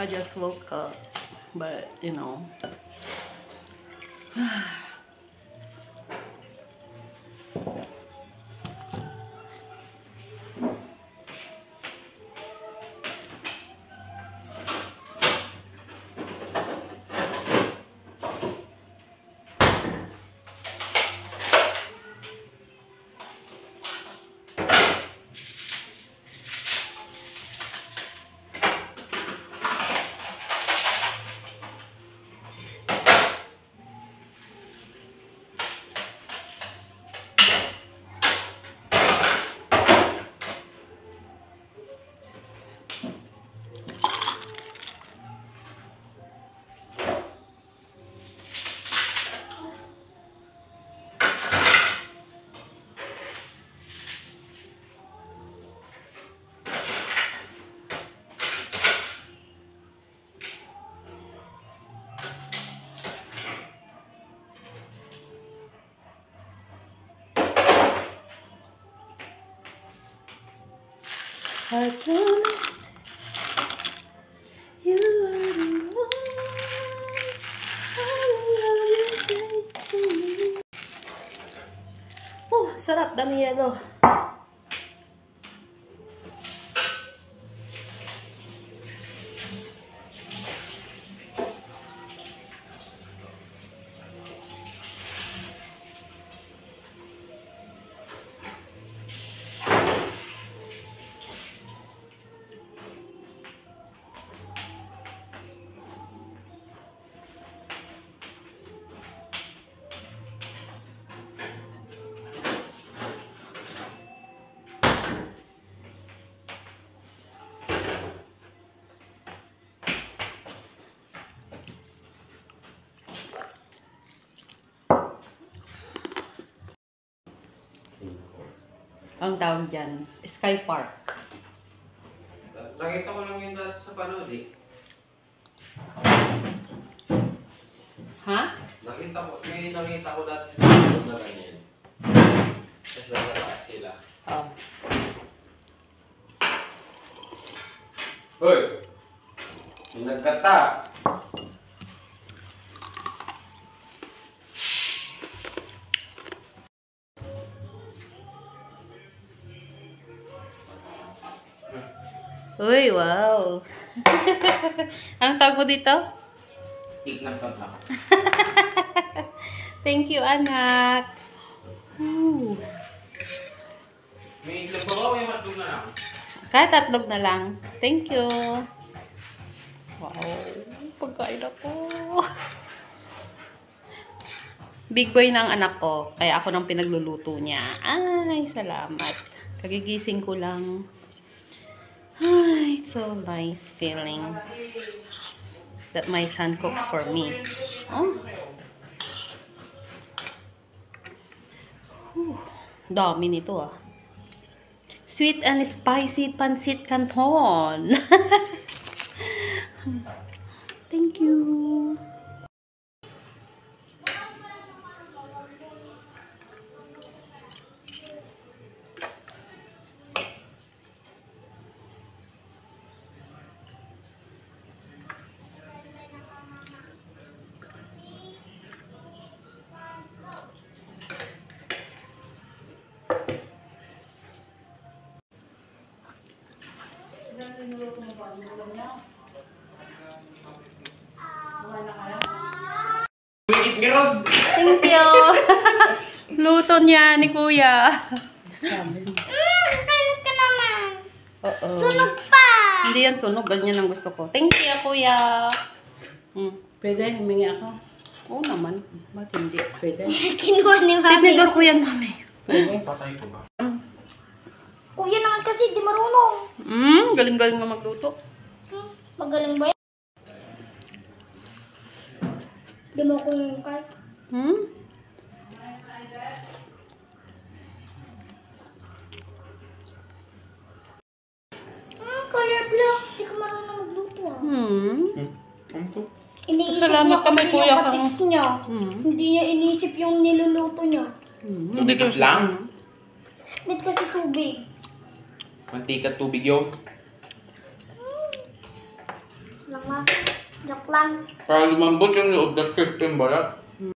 I just woke up, but you know. I promised you are the one. I will love you faithfully. Oh, sarap, dami yelo. Ang tawag dyan, Sky Park. Nakita ko lang yun dati sa panood eh. Ha? Nakita ko dati sa panood na ganyan. Tapos nagtataas sila. Oh. Hoy! Yung nagkata! Uy, wow. Anong tawag mo dito? Tik ng tatlak. Thank you, anak. Ooh. May itlog ba o yung hotdog na lang? Kahit tatlog na lang. Thank you. Wow. Pagkain ako. Big boy ng anak ko. Kaya ako nang pinagluluto niya. Ay, salamat. Kagigising ko lang. Ay, it's so nice feeling that my son cooks for me. Oh. Dami nito ah. Sweet and spicy pancit canton. Thank you. Thank you. Luto niya ni Kuya. Kainis ka naman. Oo. Sunog pa. Hindi yan sunog. Ganyan ang gusto ko. Thank you, Kuya. Pwede, humingi ako. Oo naman. Bakit hindi? Pwede. Kinuha ni Mami. Tinigor ko yan, Mami. Pwede? Patay ko ba? Kuya naman kasi di marunong. Galing-galing nga magluto. Magaling ba yan? Di mo ko yung kahit. Color block. Di ka marunong magluto ah. Iniisip Salamat niya ka, may kasi kuya yung kang- katiks niya. Hindi niya inisip yung niluluto niya. Hindi ko lang. Net kasi tubig. Mantika tubig yun. Lamas. Joke lang. Para lumambot yung loob ng system balat.